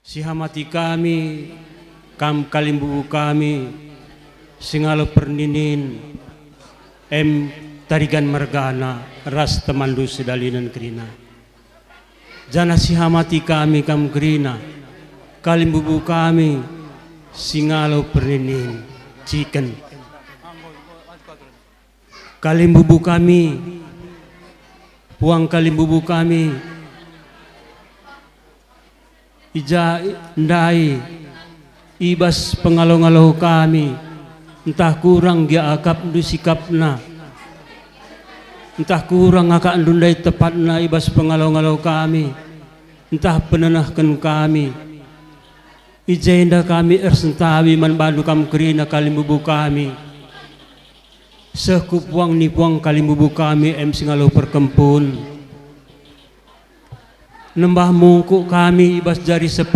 Sihamati kami, kam kalimbubu kami, singalo perninin, tarigan margana, ras temandu sedalinan krina. Jana sihamati kami kam krina, kalimbubu kami, singalo perninin, chicken. Kalimbubu kami, puang kalimbubu kami, ija ndai ibas pengalau-ngalau kami, entah kurang dia akap du sikapna, entah kurang akak ndundai tepatna ibas pengalau-ngalau kami, entah penenahkan kami, ija indah kami ersentawi manbandu kam kerina kalimbubu kami, sekupuang ni puang kalimbubu kami singalau perkempun. Nembah mungkuk kami ibas jari 10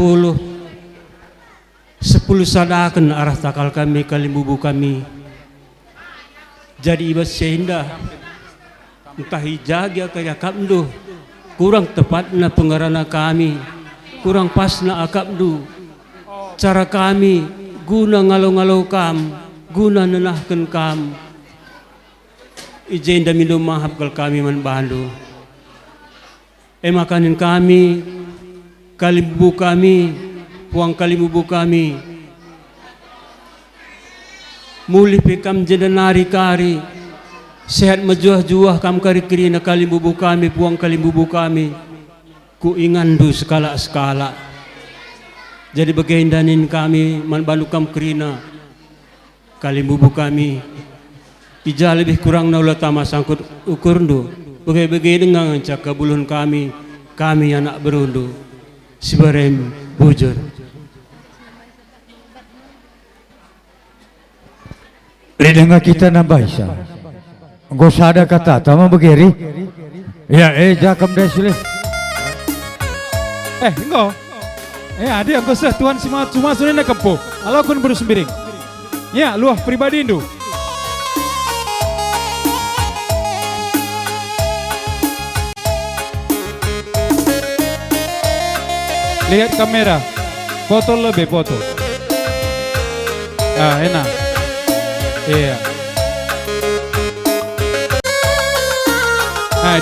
sadakan arah takal kami kalimbubu kami. Jadi ibas seindah entah hijaga kaya kamdu kurang tepatna pengarana kami, kurang pasna akabdu cara kami guna ngalau-ngalau kam, guna nenahkan kam. Ijain dan minum mahab kal kami manbandu. Makanin kami, kalimbubu kami, puang kalimbubu kami. Muli pekam jendenari kari, sehat mejuah-juah kam kari kirina kalimbubu kami, puang kalimbubu kami. Ku ingandu skala-skala. Jadi bagaidanin kami manbandu kam kirina kalimbubu kami. Ija lebih kurang naula tama sangkut ukurndu. Bagai-bagai dengan cakap bulun kami anak berundu, sibarem bujur. Lidenga kita nambah isa. Gosada kata, tama begeri. Ya, jakam desile. Enggak. Adi aku sah Tuhan cuma sudah kepo. Kalau kun bersembiring. Ya, luah pribadi indu. Lihat kamera, foto lebih foto. Enak. Iya.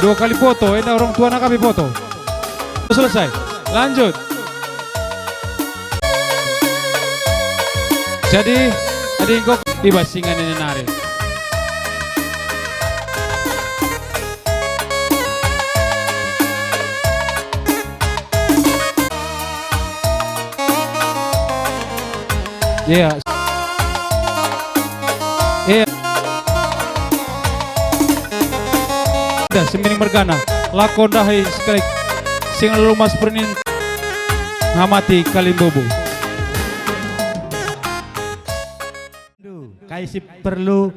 2 kali foto, enak orang tua nak kami foto. Selesai, lanjut. Jadi, adik kok dibasingan ini nari. Iya. Iya. Dah semiring bergana. Lakon dahai sekali sing lumas pernin ngamati kalimbubu. Kai si perlu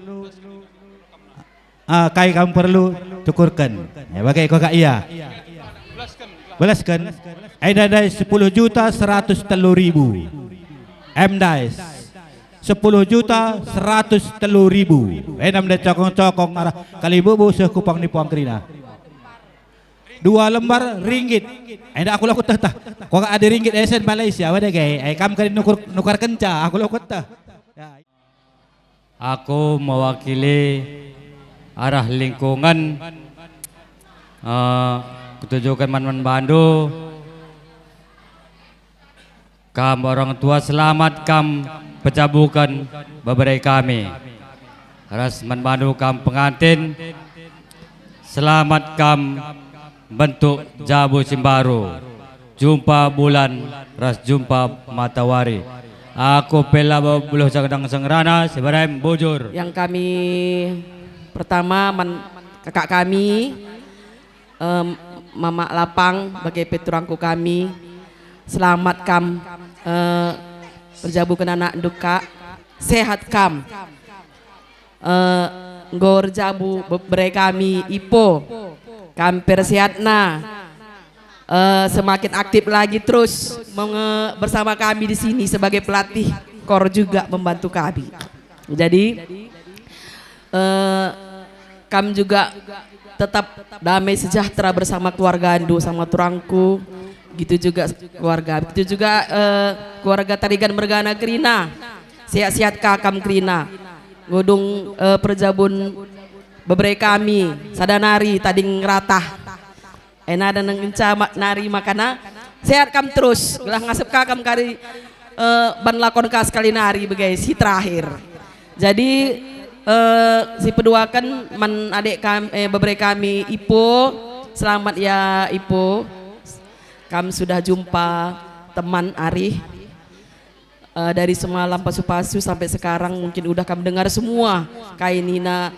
kai kamu perlu cukurkan. Ya bagai kau kak iya. Belaskan. Ada 10.103.000. MDAIS 10.103.000. Enam dah cokong-cokong arah kalimbubu sekupang ni puang kerina. 2 lembar ringgit. Aku laku tah. Kau ada ringgit esen Malaysia. Wadah gay. Kam kali nukar kenca. Aku laku tah. Aku mewakili arah lingkungan ketujukan Man Bandu. Kam orang tua selamat kam pecabukan beberai kami. Ras Bandu kam pengantin selamat kam bentuk jabu simbaru. Jumpa bulan ras jumpa matahari. Aku pela buluh cakadang sengrana sebarang bujur. Yang kami pertama kakak kami Mama Lapang bagai peturangku kami. Selamat kam berjabukan anak duka, sehat kam. Ngor jabu beberai kami Ipo, kami persehatna. Semakin aktif lagi terus bersama kami di sini sebagai pelatih kor juga membantu kami. Jadi kami juga tetap damai sejahtera bersama keluarga Andu sama turangku. gitu juga keluarga, begitu juga keluarga Tarigan Mergana Krina, sehat-sehat kakam Krina, godong perjabun beberei kami, sadanari tading ratah, ena dan ngenca nari makana, sehat kam terus, gelah ngasep kakam kari ban lakon ka sekali nari begai si terakhir. Jadi si peduakan man adik kami beberei kami Ipo, selamat ya Ipo. Kami sudah jumpa teman Ari dari semalam pasu-pasu sampai sekarang mungkin udah kami dengar semua kainina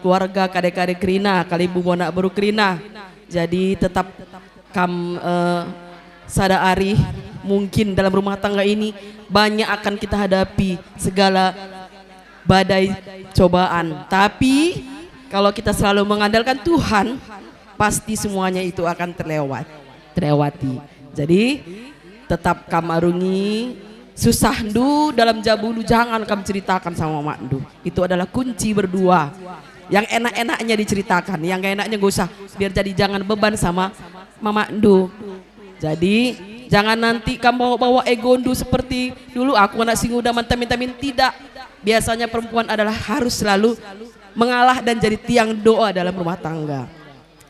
keluarga kadek-kadek Krina, kalibu bonak baru Krina. Jadi tetap sada Ari mungkin dalam rumah tangga ini banyak akan kita hadapi segala badai cobaan. Tapi kalau kita selalu mengandalkan Tuhan, pasti semuanya itu akan terlewati. Jadi tetap kamarungi susah ndu dalam jabulu jangan kamu ceritakan sama Mak Ndu. Itu adalah kunci berdua. Yang enak-enaknya diceritakan, yang gak enaknya gak usah, biar jadi jangan beban sama Mama Ndu. Jadi jangan nanti kamu bawa ego Ndu seperti dulu aku anak singuda mantamin-tamin, tidak. Biasanya perempuan adalah harus selalu mengalah dan jadi tiang doa dalam rumah tangga.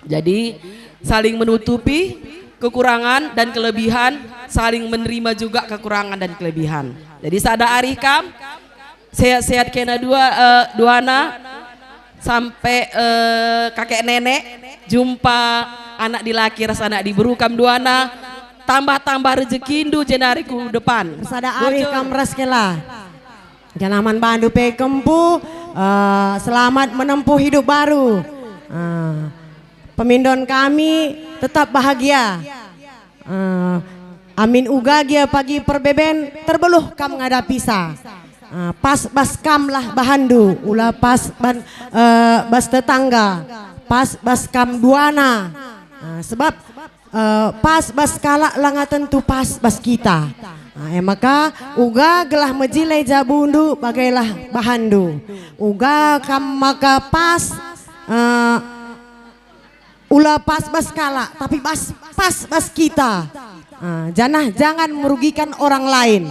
Jadi saling menutupi kekurangan dan kelebihan, saling menerima juga kekurangan dan kelebihan. Jadi sada Ari kam sehat-sehat kena duana sampai kakek nenek jumpa anak di laki rasa anak di berukam duana tambah rezeki ndu jenariku depan. Sada Ari kam raskela. Janaman Bandu pe kempu selamat menempuh hidup baru. Pemindon kami tetap bahagia. Amin ugagia pagi perbeben terbeluh kam ngada pisah. Pas bas kam lah bahandu, ulah pas bas tetangga, pas bas kam duana. Sebab pas bas kala langa tentu pas bas kita. Maka uga gelah mejile jabundu bagailah bahandu. Uga kam maka pas ulah pas bas kala tapi pas bas kita. Jangan merugikan orang lain.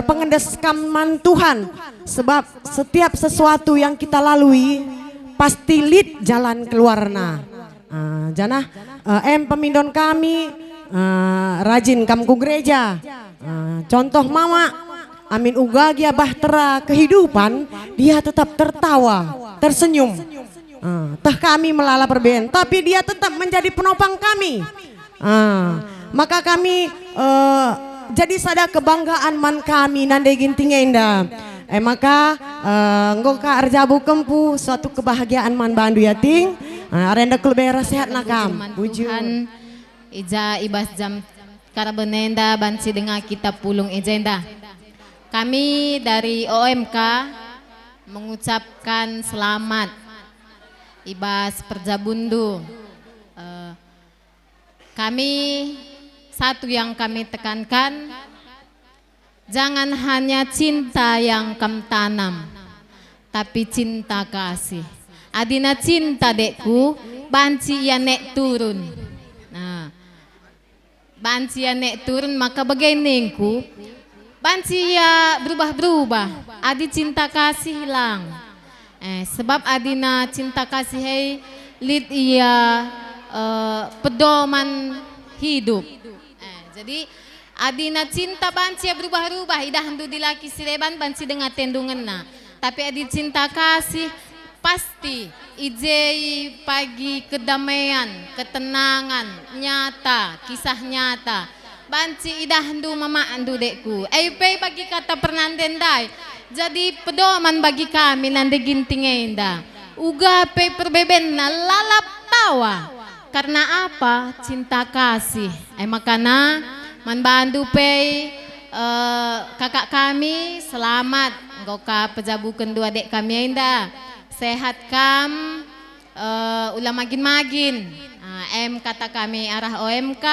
Pengendes kaman Tuhan, sebab setiap sesuatu yang kita lalui pasti lid jalan keluarna. Pemindon kami rajin kam ku gereja. Contoh mama amin ugagia bahtera kehidupan, dia tetap tertawa, tersenyum. Tah kami melala perbedaan, tapi dia tetap menjadi penopang kami. Maka kami jadi sada kebanggaan man kami nande ginting enda. Maka nggoka arjabu kempu suatu kebahagiaan man Bandu yating. Arenda kulbera sehat nakam. Tuhan ija ibas jam karabenenda bansi dengan kita pulung ejenda. Kami dari OMK mengucapkan selamat ibas perjabundu. Kami satu yang kami tekankan, jangan hanya cinta yang kamu tanam, tapi cinta kasih. Adina cinta dekku, banci ya nek turun. Nah, banci ya nek turun maka baginingku, banci ya berubah-berubah. Adi cinta kasih hilang. Sebab adina cinta kasih hei lid ia pedoman hidup. Jadi adina cinta banci ya berubah-ubah. Idah hendu dilaki sileban banci dengan tendungan na. Tapi adi cinta kasih pasti ijei pagi kedamaian, ketenangan nyata, kisah nyata. Banci idah hendu mama hendu dekku. Pei bagi kata pernandendai. Jadi pedoman bagi kami nande ginting enda. Uga pe perbeben na lalap tawa. Karena apa? Cinta kasih. Makana man Bandu pe kakak kami selamat. Ngoka pejabukan dua dek kami enda. Sehat kam ulah magin-magin. Kata kami arah OMK.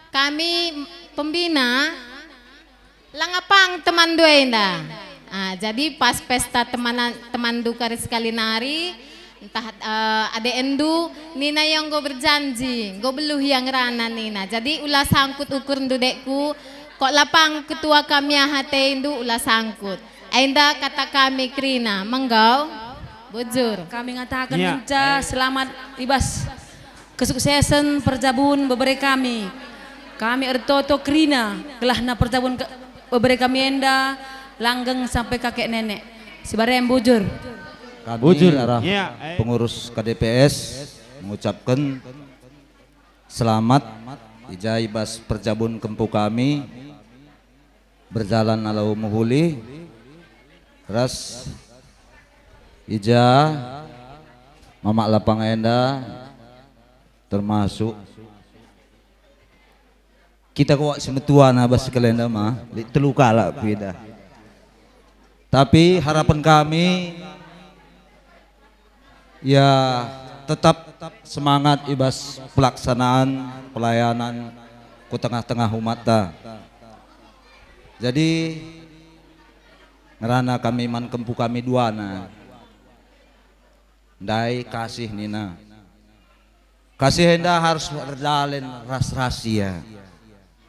Kami pembina langapang teman dua enda. Jadi pas pesta teman dukar sekali nari entah ade endu nina yang go berjanji go beluh yang rana nina. Jadi ulah sangkut ukur ndudekku kok lapang ketua kami hate endu ulah sangkut. Ainda kata kami krina menggau bujur. Kami ngatakan Ya. minta selamat ibas kesuksesan perjabun bebere kami. Kami ertoto krina gelahna perjabun bebere kami enda langgeng sampai kakek nenek. Sibarem bujur. Kami Bujur. arah Ya, pengurus KDPS mengucapkan selamat ija ibas perjabun kempu kami berjalan alau muhuli ras ija mamak lapang enda termasuk kita kok semetuan abas kalenda mah telu kala beda. Tapi harapan kami ya tetap semangat ibas pelaksanaan pelayanan ke tengah-tengah umat ta. Jadi ngerana kami man kempu kami duana ndai kasih nina kasih hendak harus berdalin ras rahasia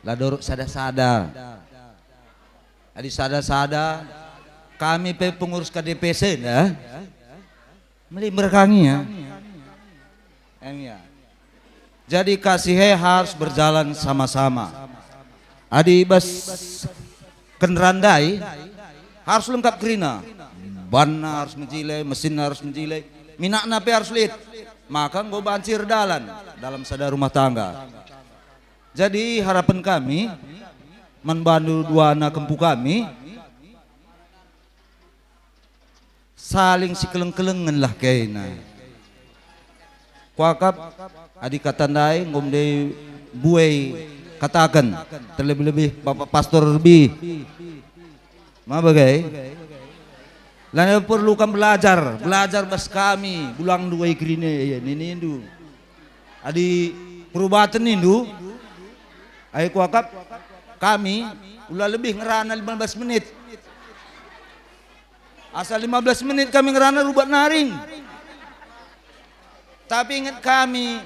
lah doruk sada-sada adi sada-sada kami pe pengurus KDPS dah meliber kangi ya. Jadi kasih harus berjalan sama-sama. Adi bas kendaraan harus lengkap kerina. Ban harus menjilai, mesin harus menjilai, minak nape harus lit. Maka nggo bancir dalam sada rumah tangga. Jadi harapan kami membantu dua anak kempu kami saling si keleng-kelengan lah kayaknya. Kuakap adik katandai ngomde buai katakan terlebih-lebih Bapak Pastor lebih. Ma bagai? Lain perlu kan belajar bas kami bulang dua ikrine ya ini indu. Adi perubatan indu. Ai kuakap kami ulah lebih ngerana 15 menit. Asal 15 menit kami ngerana rubat naring. Tapi ingat kami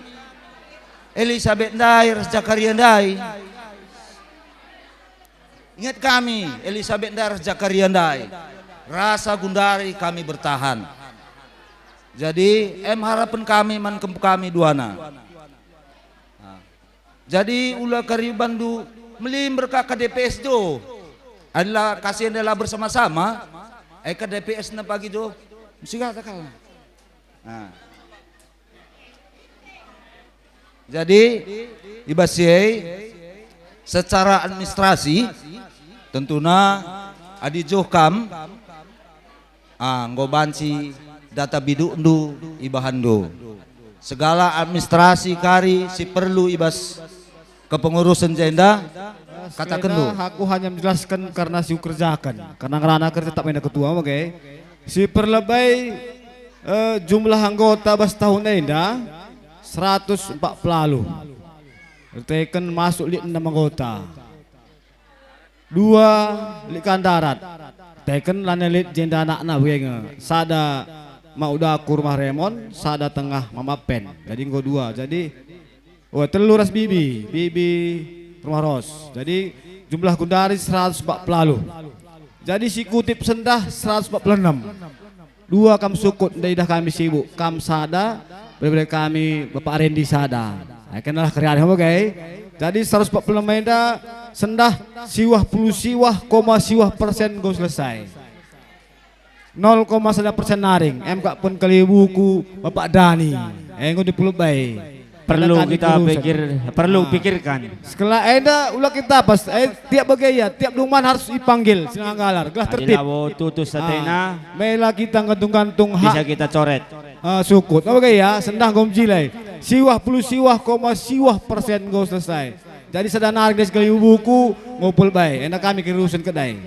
Elizabeth Ndai, Zakaria Ndai. Ingat kami Elizabeth Ndai, Zakaria Ndai. Rasa Gundari kami bertahan. Jadi harapan kami man kempu kami duana. Jadi ulah karibandu melim berkah KDPS do. Adalah kasih adalah bersama-sama. KDPS na pagi do. Mesti katakan. Nah. Jadi ibasiai secara administrasi tentunya adi johkam nggobansi data bidundu ibahando segala administrasi kari si perlu ibas kepengurusan jenda katakan do. Aku hanya menjelaskan karena si kerjakan karena ngerana kerja tak main ketua oke. Si perlebay jumlah anggota bas tahun enda 140 Teken masuk lik 6 anggota 2 likan darat teken lanelit jenda anak-anak begini sada mau dakur rumah remon sada tengah mama pen jadi nggo 2 jadi telur ras bibi rumah ros jadi jumlah kundari 140 jadi si kutip sendah 146 2 kam sukut dari dah kami sibuk kam sada berbeda kami Bapak Rendi sada kenalah kerjaan kamu guys jadi 140 meda sendah siwah puluh siwah persen gue selesai 0,1% naring kak pun kali buku Bapak Dani gue dipuluh baik perlu kita pikirkan. Setelah enda ulah kita pas tiap bagaya tiap duman harus dipanggil sinanggalar gelah tertib. Adilawo tutus satena Mela kita gantung-gantung hak bisa kita coret. sukut. Apa ya sendang gomjilai. Siwah puluh siwah persen go selesai. Jadi sedana harga sekali buku ngopul baik. Enak kami kerusun kedai.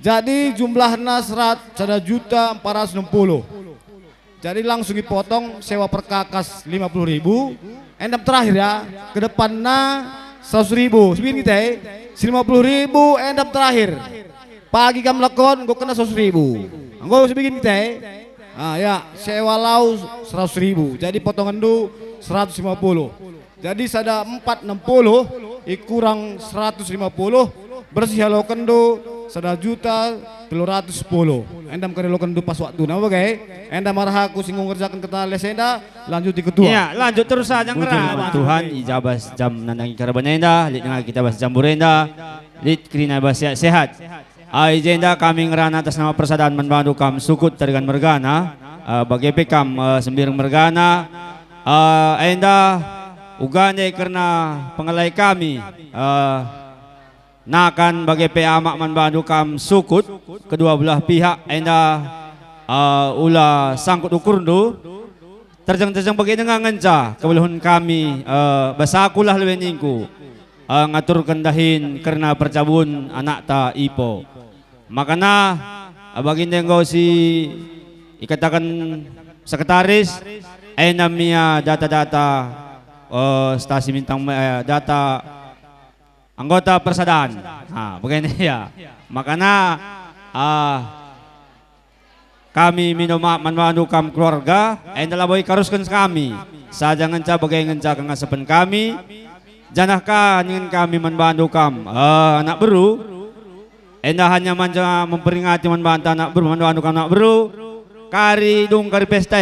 Jadi jumlahnya 1.460.000. Jadi langsung dipotong sewa perkakas 50.000. Endap terakhir ya, ke depannya 100.000. Sebegini kita 50.000 endap terakhir. Pagi kamu lakon, gue kena 100.000. Gue sebegini kita Ya, sewa lau 100.000. Jadi potongan du 150. Jadi sada 460 kurang 150 bersih lo kendo sada juta 310. Endam kare lo kendo pas waktu na bagai. Endam marah aku singgung ngerjakan kata lesenda lanjuti ketua. Iya, lanjut terus saja ngera. Tuhan ijabas jam nandangi karabanenda, lit nga kita bas jam burenda, lit krina bas sehat. Agenda kami ngerana atas nama Persaudaraan Manbandu Kam Sukut Tarigan Mergana, bagi pekam Sembirang Mergana, enda ugane karena pengalai kami, nakan bagi peamak Manbandu Kam Sukut, kedua belah pihak enda ula sangkut ukurdu, terjang-terjang bagi dengan ngenca kebeluhan kami, basakulah leweningku, ngatur kendahin karena percabun anak ta ipo. Makanya baginda ngo si ikatakan sekretaris namanya data-data stasi bintang data anggota persaudaraan. Begini ya. Makanya kami Manbandu Kam keluarga laboy karuskan kami. Saja ngenca bagai ngenca kengasapan kami. Janahkah dengan kami Manbandu Kam anak beru. Hanya manja memperingati Manbandu anak beru, Manbandu Kam anak beru. Kari dung kari pesta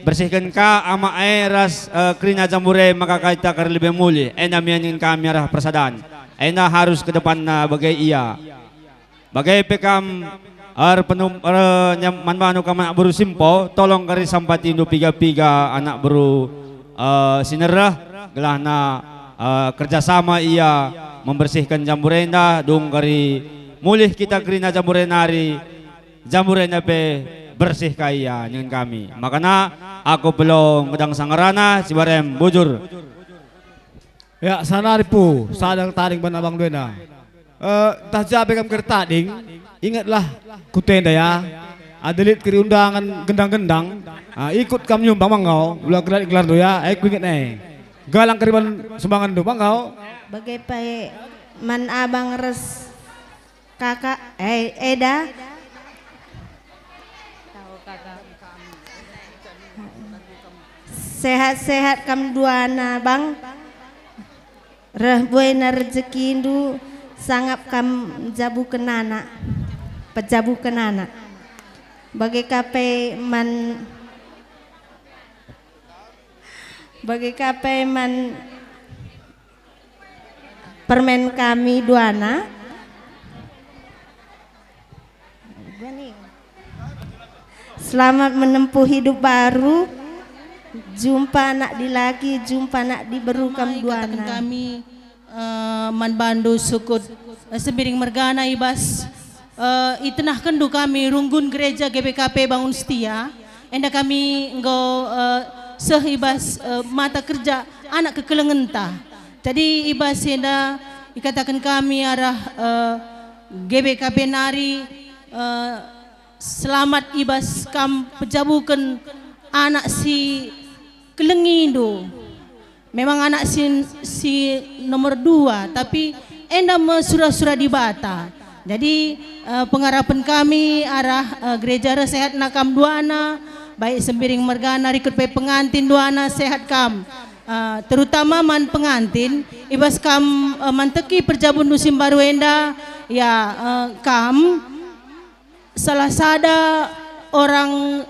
bersihkan ka ama ras krina jambure maka kaita kari lebih muli. Mianin kami arah persaudaraan. Harus ke depan bagai iya. Bagai pekam Manbandu Kam anak beru simpo, tolong kari sampati indo piga-piga anak beru sinerah gelahna kerjasama ia membersihkan jamburenda dung kari mulih kita krina jamburenari jamburenda pe bersih kaya dengan kami. Makanya aku belum gedang sangarana cibarem bujur. Ya sanaripu sadang taring banabang duena. Tajabe kam kertading ingatlah kutenda ya. Adelit kiri undangan gendang-gendang. Ikut kam nyumbang mangau ulah gelar do ya. Aku ingat galang keriban sumbangan do mangau. Bagai pae man abang res kakak Eda sehat-sehat kam duana bang reh buena rezeki indu sangap kam jabu kenana pejabu kenana bagai kape man permen kami duana selamat menempuh hidup baru, jumpa anak di laki, jumpa anak di beru kam duana. Kami Manbandu Sukut Sembiring Mergana ibas itenah kendu kami runggun gereja GBKP Bangun Setia. Enda kami engkau sehibas mata kerja anak kekelengenta. Jadi ibas enda dikatakan kami arah GBKP Nari selamat ibas kam pejabukan anak si Kelengindo. Memang anak si nomor 2 tapi enda surah-surah di bata. Jadi pengharapan kami arah gereja sehat nakam duana baik Sembiring Mergana rikut pe pengantin duana sehat kam. Terutama man pengantin ibas kam manteki perjabun musim baru enda ya kam salah sada orang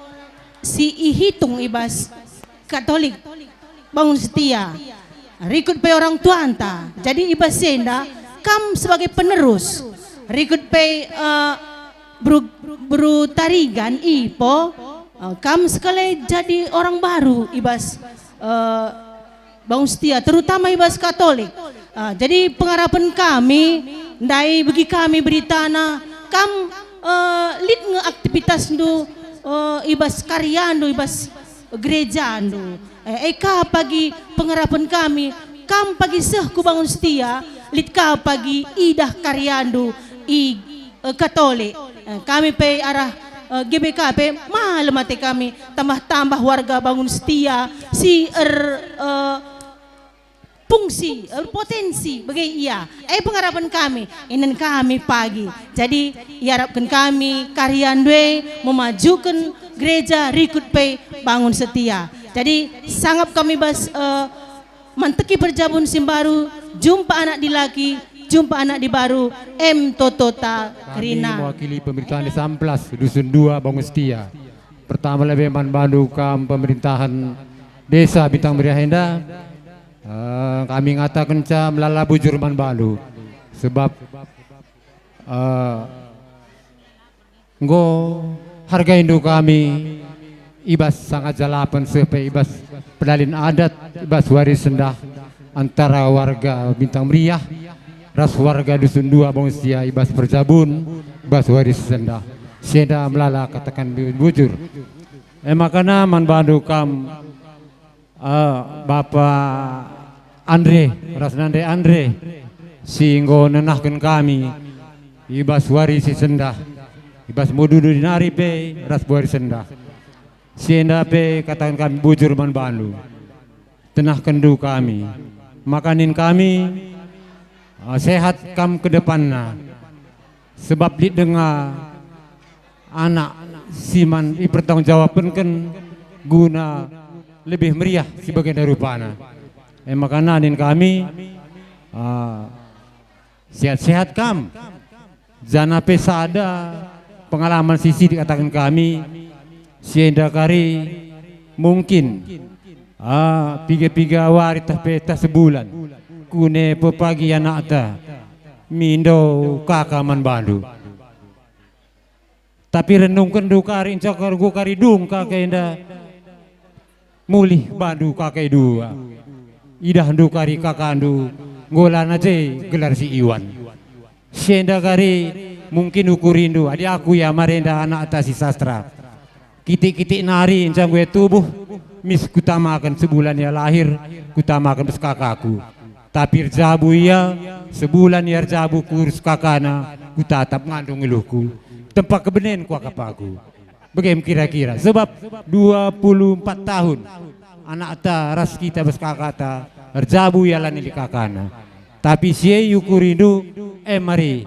si ihitung ibas Katolik Bangun Setia rikut pe orang tua anta. Jadi ibas senda kam sebagai penerus rikut pe bru tarigan ipo kam sekali jadi orang baru ibas Bangun Setia terutama ibas Katolik. Jadi pengharapan kami ndai bagi kami beritana kam lid nge aktivitas ndu ibas karyandu ibas gereja ndu eka pagi pengharapan kami kam pagi seh ku Bangun Setia lid ka pagi idah karyandu i Katolik kami pe arah GBKP mahal mati kami tambah-tambah warga Bangun Setia si fungsi potensi bagai iya pengharapan kami inan kami pagi jadi harapkan kami karyan dwe memajukan gereja Rikut Pei Bangun Setia. Jadi sangat kami manteki perjabun Simbaru, jumpa anak di laki, jumpa anak di baru, M Totota Krina. Kami mewakili pemerintahan Desa Amplas, Dusun 2 Bangun Setia. Pertama lebih manbandu kam pemerintahan Desa Bintang Muria Henda. Kami ngatakan melala bujur manbandu sebab nggo harga induk kami ibas sangat jalapan sepe ibas pedalin adat ibas waris sendah antara warga Bintang Meriah ras warga Dusun 2 Bangun Setia ibas perjabun ibas waris sendah seda melala katakan bujur makanya manbandu kam Bapak Andre Rasnande Andre singgo nenahkan kami ibas waris sendah ibas mududu dinari pe ras waris sendah sienda pe katakan kami bujur manbandu tenah kendu kami makanin kami sehat kam ke depanna sebab di dengar anak siman bertanggung jawaban kan guna lebih meriah sebagai darupana makanin kami sehat-sehat kam jana pesa ada pengalaman sisi dikatakan kami sienda kari mungkin piga-piga wari tah peta sebulan kune pepagi anak ta mindo kakak manbandu tapi renungkan du kari cakar gu kari dung kakek inda mulih bandu kakek dua idah du kari kakandu ngolan aja gelar si Iwan sienda kari mungkin ukurindu adi aku ya marenda anak atasi sastra kitik-kitik nari incang gue tubuh mis kutamakan sebulan ya lahir kutamakan bes kakakku tapi jabu ya sebulan ya jabu kurus kakana kutatap ngandung iluhku tempat kebenen ku akapaku bagaimana kira-kira sebab 24 tahun anak ta ras kita bes kakata jabu ya lani di kakana tapi sie yukurindu mari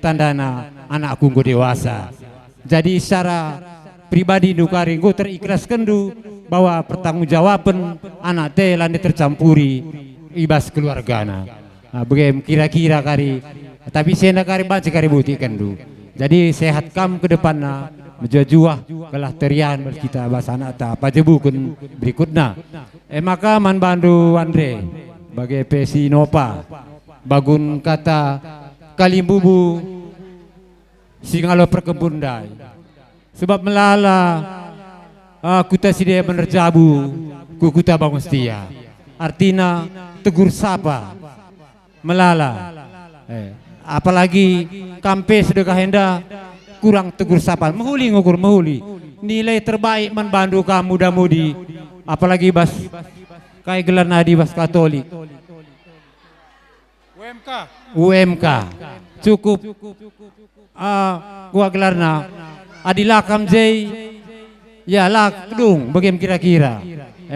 tandana anakku go dewasa jadi secara pribadi dukari go terikhlaskan du bahwa pertanggungjawaban anak teh lani tercampuri ibas keluargana bagaimana kira-kira kari tapi saya kari baca kari buktikan du jadi sehat kam ke depanna menjuah kalah terian kita bahasa anak ta apa jebukun berikutnya maka manbandu Andre bagai pesi nopa bagun kata kalimbubu singalo perkebundai sebab melala kuta sidaya menerjabu kukuta Bangun Setia artinya tegur sapa melala apalagi kampe sedekah henda kurang tegur sapa mehuli ngukur mehuli nilai terbaik manbandu kamu muda-mudi apalagi bas kayak gelar nadi bas Katolik UMK cukup gua gelarna adilakam jay ya lak dung bagaimana kira-kira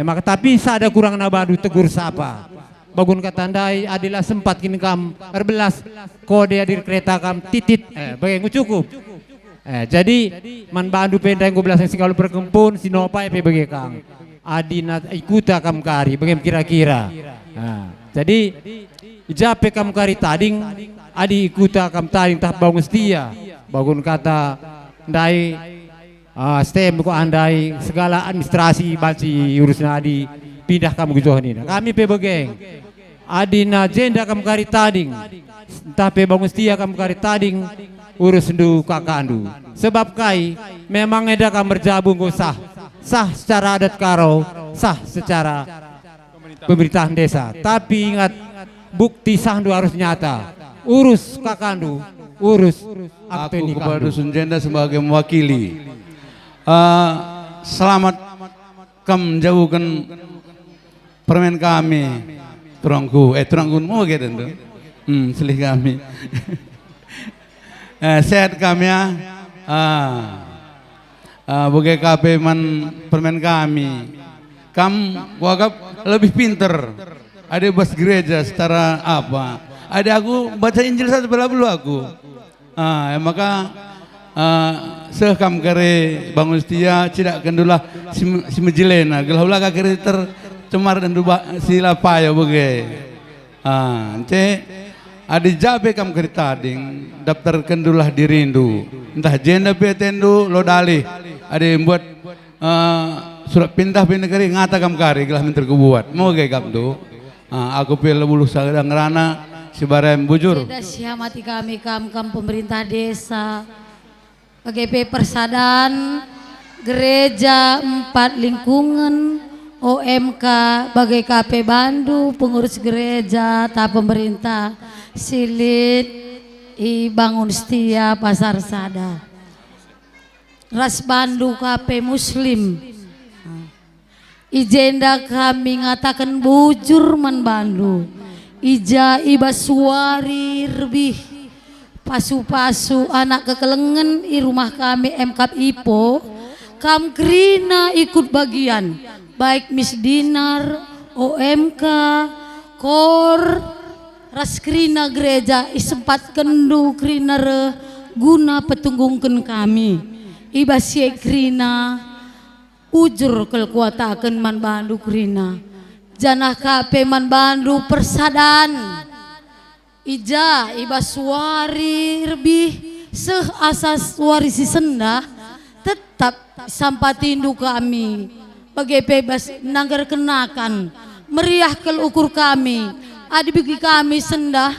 maka tapi sada kurang nabadu tegur sapa bagun katandai adilah sempat kini kam erbelas kode adir kereta kam titit bagaimana cukup jadi manbandu pendang 12 singkalu perkempun sinopai pe bagi kang adina ikuta kam kari bagaimana kira-kira jadi jape kam kari tading adi ikuta kam tading tah Bangun Setia bagun kata ndai stem ko andai segala administrasi banci urusan adi pindah kamu gitu ini kami pe begeng adina jenda kam kari tading tapi Bangun Setia kam kari tading urus ndu kakandu sebab kai memang eda kam berjabung go sah secara adat karo sah secara pemerintahan desa tapi ingat bukti sah ndu harus nyata urus kakandu urus akte aku nikah kepada Dusun Jenda sebagai mewakili selamat kam jauhkan permen kami turangku mau gitu selih kami sehat kami ya bagai KP man permen kami wagap lebih pinter ada bas gereja secara apa ada aku baca Injil satu belah aku maka sekam kare bangun setia tidak kendulah si mejilena gelah ulah kare tercemar dan duba sila payo bege. Ente adi jabe kam kare tading daftar kendulah dirindu. Entah jenda pe tendu lo dalih. Adi buat surat pindah pe negeri ngata kam kare gelah minter kubuat. Mau ge kam tu. Aku pilih bulu sadang rana si barem bujur. Tidak siamati kami kam pemerintah desa. PGP Persadan, Gereja 4 Lingkungan, OMK, bagai KP Bandu, pengurus gereja, pemerintah, Silit, Bangun Setia, Pasar Sada. Ras Bandu KP Muslim. Ijenda kami ngatakan bujur man Bandu. Ija ibaswari lebih pasu-pasu anak kekelengan di rumah kami MKAP Ipo kam krina ikut bagian baik Miss Dinar, OMK, KOR, ras krina gereja isempat kendu krina guna petunggungkan kami ibasie krina ujur kelkuatakan man Bandu krina janah KP man Bandu Persadan Ija ibaswari lebih asas warisi sendah tetap sampatindu kami bagai bebas nanggar kenakan meriah kel ukur kami adi bagi kami sendah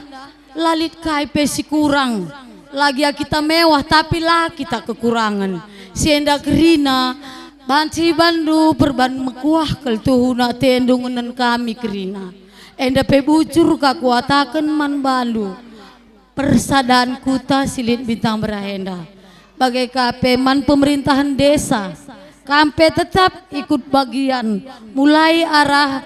lalit KP si kurang lagi kita mewah tapi lah kita kekurangan sienda kerina banci Bandu perban mekuah kel tuhuna tendungan kami kerina enda pe bujur kakuatakan man Bandu Persadan Kuta Silit Bintang Berahenda bagai KP man pemerintahan desa kampe tetap ikut bagian mulai arah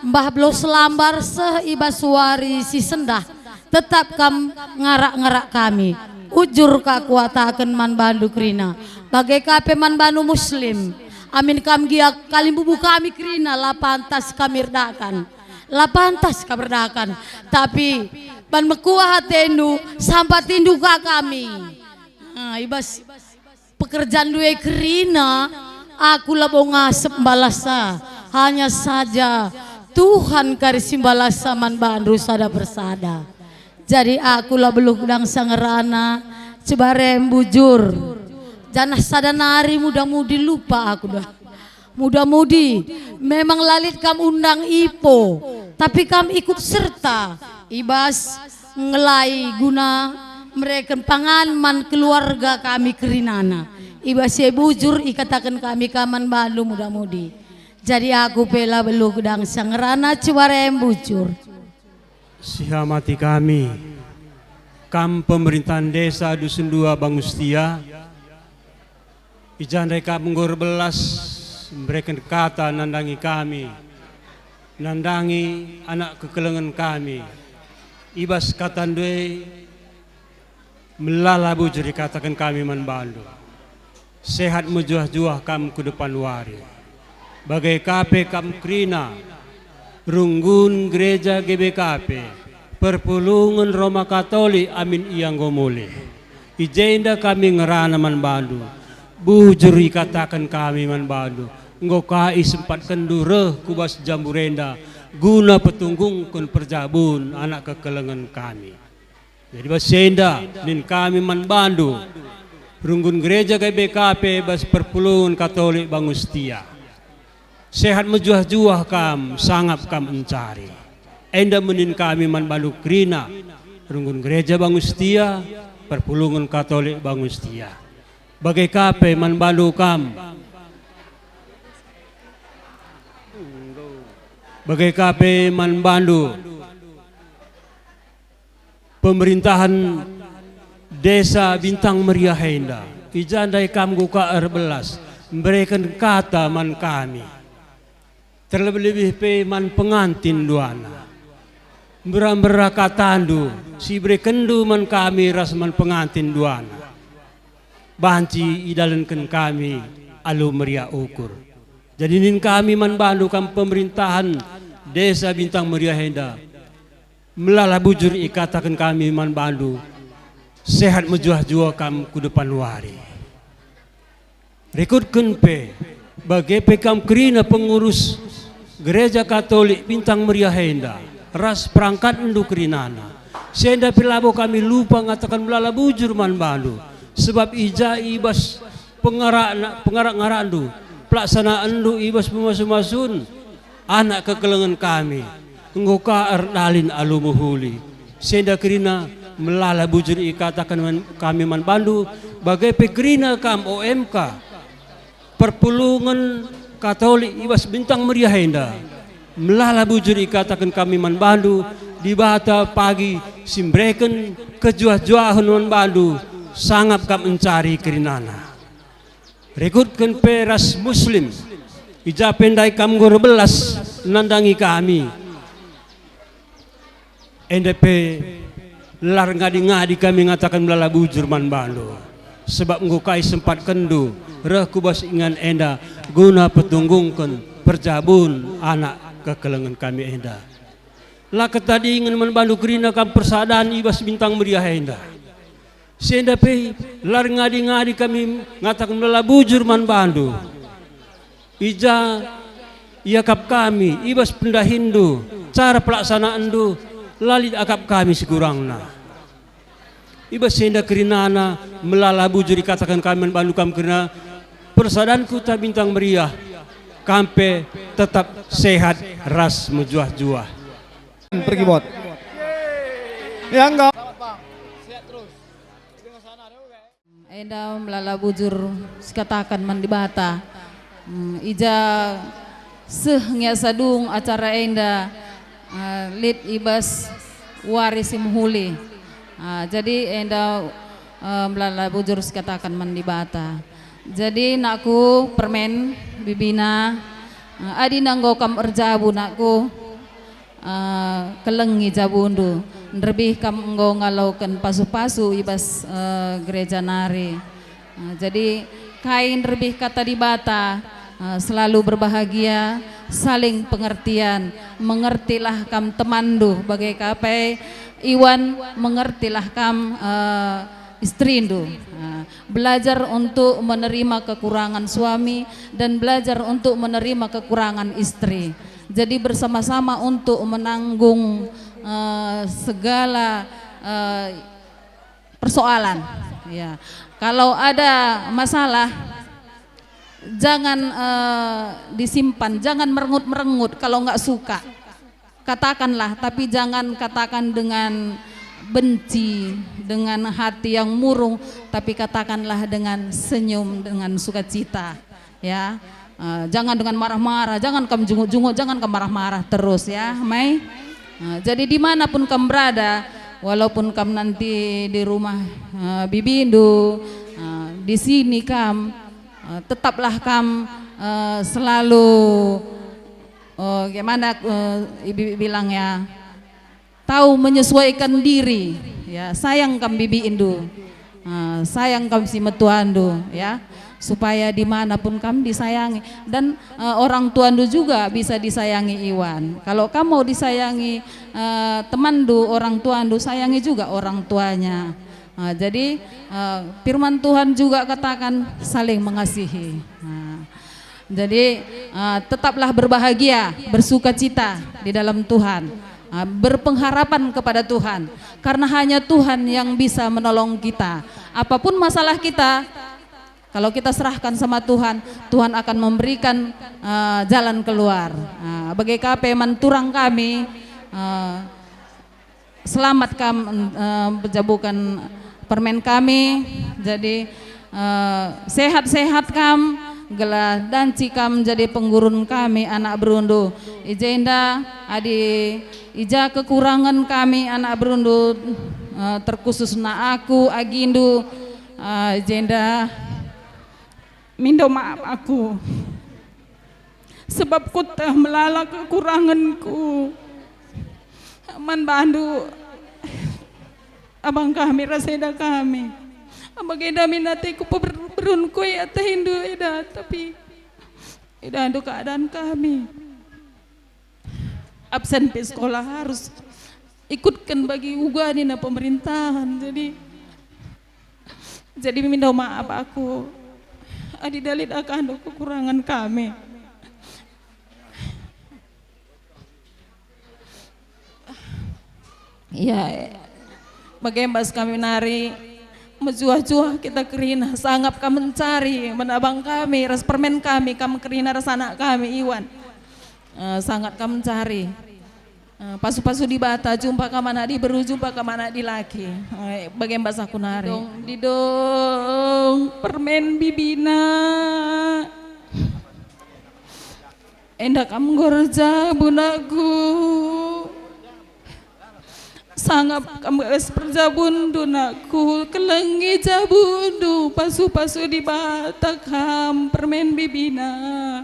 Mbah Blo Selambar ibaswari si sendah tetap kam ngarak-ngarak kami ujur kakuatakan man Bandu krina bagai KP man Bandu Muslim amin kam gia kalimbubu kami krina lapantas kamirdakan lapantas kaberdakan tapi ban mekuah tendu sampai tindu kami ibas pekerjaan dua kerina aku labo ngasep balasa hanya saja Tuhan karisim balasa man Bandu sada persada jadi aku lah belum udang sangerana cebarem bujur janah sada nari muda-mudi lupa aku dah muda-mudi memang lalit kam undang Ipo tapi kam ikut serta ibas ngelai guna mereka panganman keluarga kami kerinana ibas ya bujur ikatakan kami kaman Bandu muda-mudi jadi aku pela belum gedang sangerana ciwarem bujur sihamati kami kam pemerintahan desa Dusun 2 Bangun Setia ijandai kam ngor belas mereka kata nandangi kami nandangi anak kekelengan kami ibas kata due melala bujur dikatakan kami man Bandu sehat mujuah-juah kam ke depan wari bagai KP kam krina runggun gereja GBKP perpulungan Roma Katolik amin iyang gomole ijenda kami ngerana man Bandu bujur dikatakan kami man Bandu ngokai sempat kendure kubas jamburenda guna petunggungkan perjabun anak kekelengan kami jadi basenda nin kami man Bandu runggun gereja GBKP bas perpulungan Katolik Bangun Setia sehat mejuah-juah kam sangap kam mencari enda menin kami man Bandu krina runggun gereja Bangun Setia perpulungan Katolik Bangun Setia bagai KP man Bandu kam bagai KP man Bandu pemerintahan desa Bintang Meriah Henda ijandai kam guka erbelas memberikan kata man kami terlebih-lebih pe man pengantin duana berambera katandu si berekendu man kami ras man pengantin duana banci idalenkan kami alu meriah ukur jadi nin kami man Bandu kam pemerintahan desa Bintang Meriah Henda melala bujur ikatakan kami man Bandu sehat mejuah-juah kam ku depan wari Rekutkan pe bagi pekam kerina pengurus Gereja Katolik Bintang Meriah Henda ras perangkat endu kerinana. Senda pilabo kami lupa ngatakan melala bujur man bandu sebab ija ibas pengarak ngarandu pelaksanaan du ibas pemasun anak kekelengan kami ngoka erdalin alumuhuli. Senda kerina melala bujur ikatakan kami man bandu bagai pekerina kam OMK perpulungan Katolik ibas Bintang Meriah Henda melala bujur ikatakan kami man bandu di bata pagi simbreken kejuah-juahan man bandu sangat kam mencari kerinana. Rekutkan peras muslim ija pendai kam belas nandangi kami NDP lar ngadi-ngadi kami ngatakan melala bujur man bandu sebab ngukai sempat kendu reh kubas ingan enda guna petunggungkan perjabun anak kekelengan kami enda. Lakat tadi ingin membantu kerina kam persadaan ibas Bintang Meriah Henda. Senda pe lar ngadi-ngadi kami ngatakan melala bujur man bandu. Ija iakap kami ibas pendah Hindu cara pelaksanaan du lalit akap kami sekurangna. Ibas senda kerinana melala bujur dikatakan kami man bandu kam kerina persadaan kuta Bintang Meriah kampe tetap sehat ras mejuah-juah. Pergi bot. Ya enggak. Enda melala bujur sekatakan mandi bata. Ija sehnya sadung acara enda lid ibas waris muhuli. Jadi enda melala bujur sekatakan mandi bata. Jadi nakku permen bibina adi nanggo kam erjabu nakku kelengi jabundu lebih kam enggo ngalaukan pasu-pasu ibas gereja nari. Jadi kain lebih kata di bata selalu berbahagia saling pengertian mengertilah kam temandu bagai kapai Iwan mengertilah kam istrindu. Belajar untuk menerima kekurangan suami dan belajar untuk menerima kekurangan istri. Jadi bersama-sama untuk menanggung segala persoalan. Ya, kalau ada masalah jangan disimpan, jangan merengut-merengut. Kalau nggak suka, katakanlah, tapi jangan katakan dengan benci, dengan hati yang murung, tapi katakanlah dengan senyum, dengan sukacita. Ya. Jangan dengan marah-marah, jangan kamu junguk-junguk, jangan kamu marah-marah terus ya, Mai. Jadi dimanapun kamu berada, walaupun kamu nanti di rumah Bibindu, di sini kamu, tetaplah kamu selalu, gimana Ibu bilang ya, tahu menyesuaikan diri, ya sayang kamu Bibindu, sayang kamu si metuandu, ya. Supaya dimanapun kamu disayangi dan orang tuandu juga bisa disayangi Iwan. Kalau kamu mau disayangi temandu, orang tuandu, sayangi juga orang tuanya. Jadi firman Tuhan juga katakan saling mengasihi. Jadi tetaplah berbahagia, bersukacita di dalam Tuhan, berpengharapan kepada Tuhan, karena hanya Tuhan yang bisa menolong kita. Apapun masalah kita, kalau kita serahkan sama Tuhan, Tuhan akan memberikan jalan keluar. Bagi KP manturang kami, selamat kami penjabukan permen kami. Jadi sehat-sehat kami, gelah dan cikam jadi penggurun kami anak berundu. Ijenda adi ija kekurangan kami anak berundu terkhusus na aku agindu ijenda minta maaf aku sebab ku telah melala kekuranganku. Man bandu abang kami raseda kami abang eda minati ku berunku ya tehindu eda, tapi eda adu keadaan kami absen di sekolah harus ikutkan bagi ugani na pemerintahan. Jadi minta maaf adi dalit akan kekurangan kami. Ya, bagaimana kami nari menjuah-juah kita kerina sanggap kami mencari menabang kami ras permen kami kerina ras anak kami Iwan sangat kami mencari pasu-pasu di bata jumpa ke mana di beru jumpa ke mana di laki bagaimana aku nari didong permen bibina endak kamu gorja bunaku sangat kamu es perjabundu nakku kelengi jabundu pasu-pasu di batakam permen bibina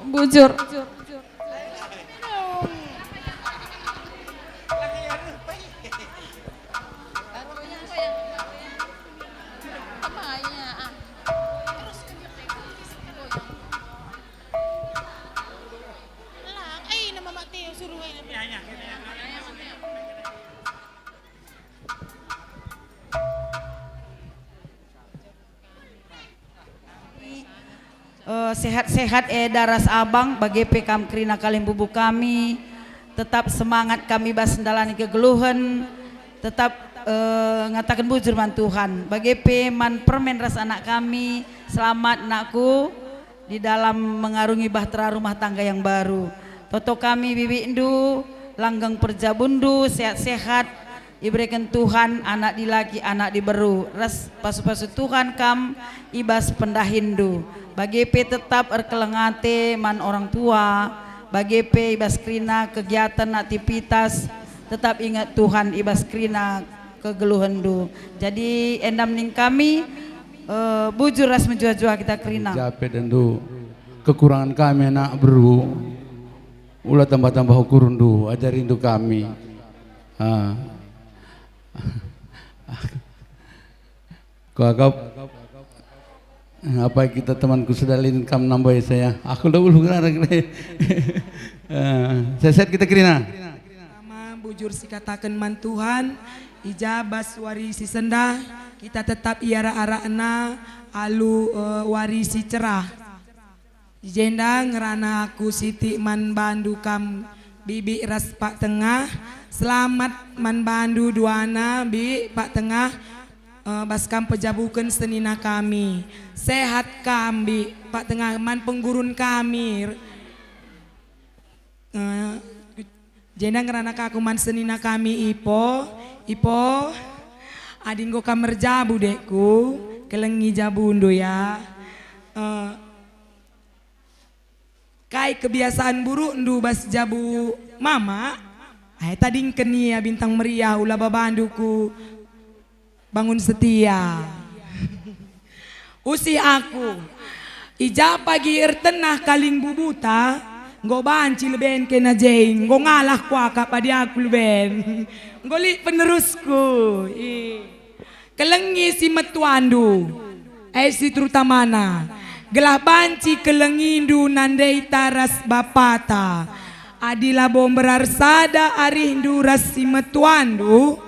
bujur sehat-sehat daras abang bagi pekam kerina kalim bubu kami tetap semangat kami basendalani kegeluhan tetap ngatakan bujur man Tuhan bagi peman permen ras anak kami selamat nakku di dalam mengarungi bahtera rumah tangga yang baru toto kami bibi indu langgeng perjabundu sehat-sehat diberikan Tuhan anak dilaki anak diberu ras pasu-pasu Tuhan kam ibas pendahindu bagi P tetap erkelengate man orang tua bagi P ibas krina kegiatan aktivitas tetap ingat Tuhan ibas krina kegeluhandu jadi endam ning kami bujur ras menjua-jua kita krina jape dan du kekurangan kami nak beru ulah tambah-tambah ukurun du ajarin du kami kau apa kita temanku sudah lin kam nambah saya aku dah ulu gerak seset kita kerina sama bujur si katakan man Tuhan ijabas warisi sendah kita tetap iara arana alu warisi cerah jenda ngerana aku siti man bandu kam bibi ras pak tengah selamat man bandu duana bi pak tengah baskam pejabukan senina kami sehat kami pak tengah man penggurun kami jenda ngerana aku man senina kami ipo adinggo kamer jabu dekku kelengi jabundo ya kai kebiasaan buruk ndu bas jabu mama tadi kenia bintang meriah ulah babanduku bangun setia usi aku ija pagi ertenah kaling bubuta ngo banci leben kena jeng ngo ngalah kuaka padi aku leben ngoli penerusku kelengi si metuandu si terutamana gelah banci kelengindu nandai taras bapata adila bomberar sada arindu rasi metuandu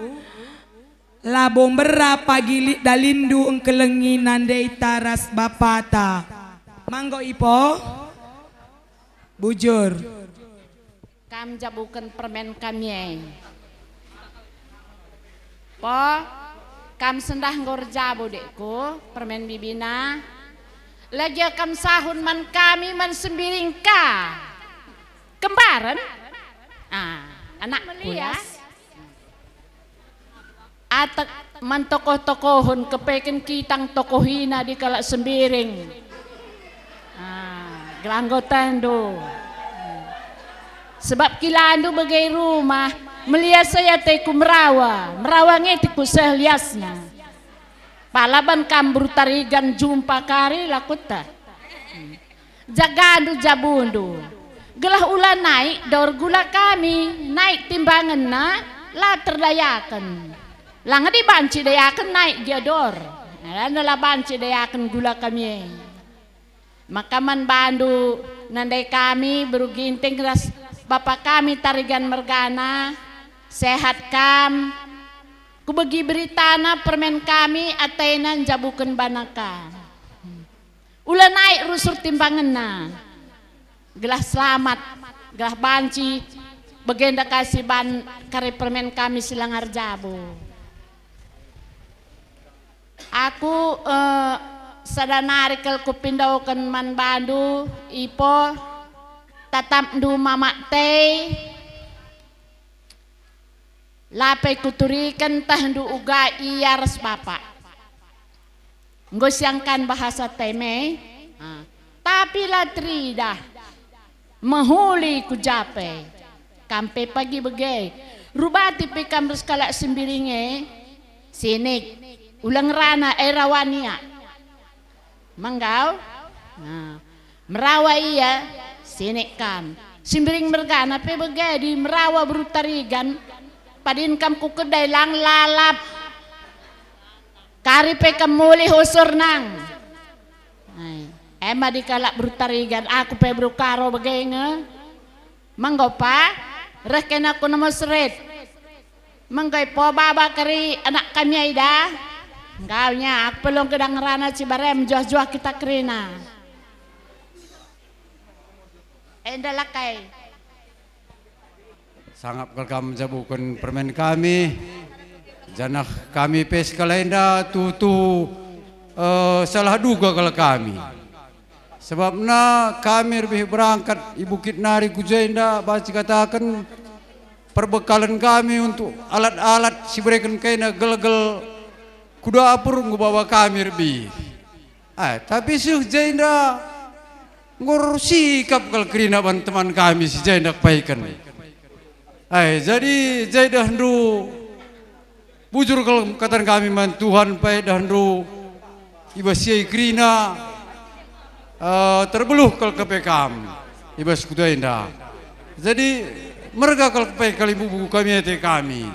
labong berapa gilik dalindu engkelengi nandai taras bapata manggo ipo bujur kam jabukan permen kami po kam sendah ngor jabu dekku permen bibina lagi kam sahun man kami man sembiring ka kembaran anakku ya atak man tokoh-tokohon kepeken kitang tokohina di kalak sembiring gelanggotan do sebab kilandu bagai rumah melihat saya teku merawa ngetiku sehliasnya palaban kambur tarigan jumpa kari lakuta jagandu jabundu gelah ula naik daur gula kami naik timbangan na la terdayakan lang di banci dayakan naik dia dor la banci dayakan gula kami maka man bandu nandai kami beruginting ras bapak kami tarigan mergana sehat kam ku bagi beritana permen kami atainan jabukan banaka. Ulah naik rusur timbangan na. Gelah selamat, gelah banci, bagenda kasih ban kare permen kami silangar jabu. Aku sadanari kel kupindaukan man bandu ipo tatap du mamak teh lapai kuturikan tahandu uga iyaras bapak ngosiangkan bahasa teme tapi latrida mahuli ku jape kampe pagi bege rubati pekam skala sembiringe sinik ulang rana erawania manggau merawa iya sinik kam simbiring mergana pe bege di merawa berutarigan padin kam ku kedai lang lalap kari pe kam muli husur nang ema di kalak berutarigan aku pe berukaro begenge manggau pa reken aku nama seret manggai po baba kari anak kami aida engkaunya aku pelong kedang rana cibarem juah-juah kita kerina endalakai sangat welcome jabukan permen kami janah kami pes kalenda tutu salah duga kalau kami sebabna kami lebih berangkat ibu kitnari kujenda baca katakan perbekalan kami untuk alat-alat si berikan kaina gel-gel kuda apur bawa kami lebih tapi si jenda ngurus sikap kalau kerina teman kami si jenda kebaikan jadi jenda hendu bujur kalau kata kami man Tuhan baik dan hendu ibasiyai kerina terbeluh kalau kepekam ibas kuda indah jadi mereka kalau kepai kali buku kami ete kami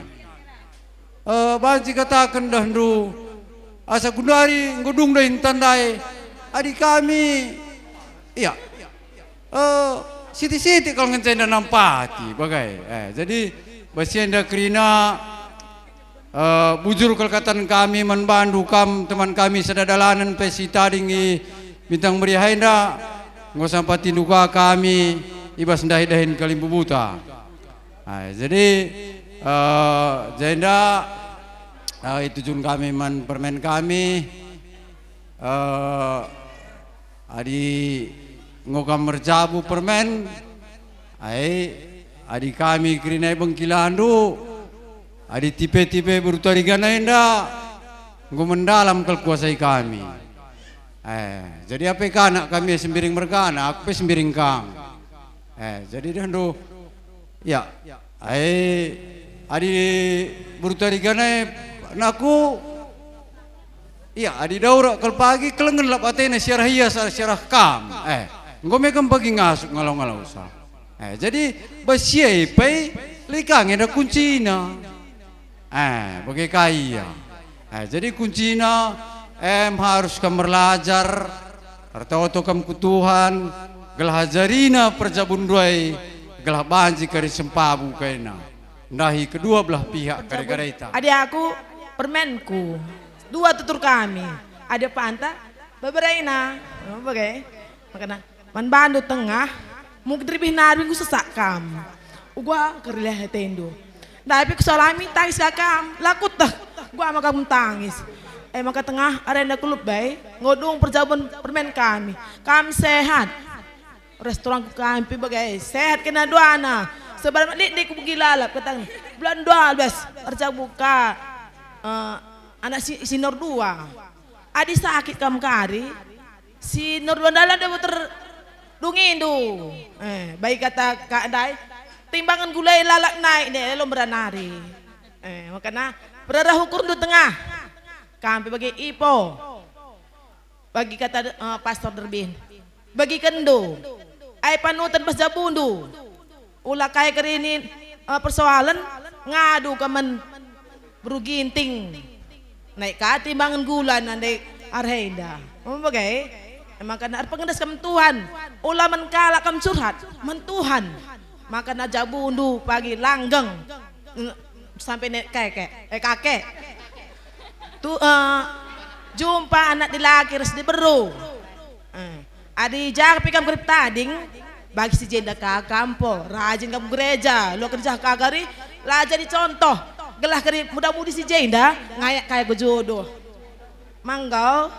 banci katakan dahulu asa gundari ngudung dahin tandai adik kami iya siti-siti kalau ngencenda nampati bagai jadi basienda kerina bujur kelkatan kami manbandu kam teman kami sedadalanan pesita dingi bintang meriah indah ngau sampai tinduka kami ibas dahin kalimbu buta jadi jenda itu jun kami man permen kami adi ngokam merjabu permen adi kami kerinai bengkilandu adi tipe-tipe berutarigan enda ngau mendalam kelkuasai kami jadi apa anak kami sembiring mergana aku sembiring kang jadi dandu ya adi berutarigan naku iya adi daura kal pagi kelengen lap atene syarah hias syarah kam ngome kam pagi ngasuk ngalau-ngalau sa jadi basiai pai likang ada kuncina bagai kaya jadi kuncina harus kam belajar atau kam kutuhan gelah jarina perjabun duai gelah banji kari sempabu kaina ndahi kedua belah pihak kari garita ada aku permenku dua tutur kami ada panta babaraina bagai makana man bandu tengah mungkin lebih nabi ku sesak kam ugua kerliah tendo tapi kusalami tangis kakam lakut dah gua sama kamu tangis maka tengah arena klub baik ngodong perjabuan permen kami sehat restoran kami bagai sehat kena doana sebarang dik ku pergi lalap katang bulan 12 arca buka anak si Nur 2 adi sakit kam kari si Nur 2 dalam dia terdungin tu baik kata Kak Dai timbangan gulai lalak naik deh lo beranari makanya berada hukum di tengah kami bagi ipo bagi kata pastor Derbin bagi kendo ai panutan pas jabundu ulah kaya kerini persoalan ngadu kaman beruginting naik kati bangun gulan andai arhenda bagai emang karena pengendas kam Tuhan ulah menkala kam curhat men Tuhan maka na jabundu pagi langgeng sampai kakek. Tu jumpa anak di laki res di beru. Adi jaga pikam grip tading bagi si jenda ka kampo rajin kamu gereja lo kerja kagari lah jadi contoh gelah keri muda-mudi si jenda ngayak kayak bejodoh manggau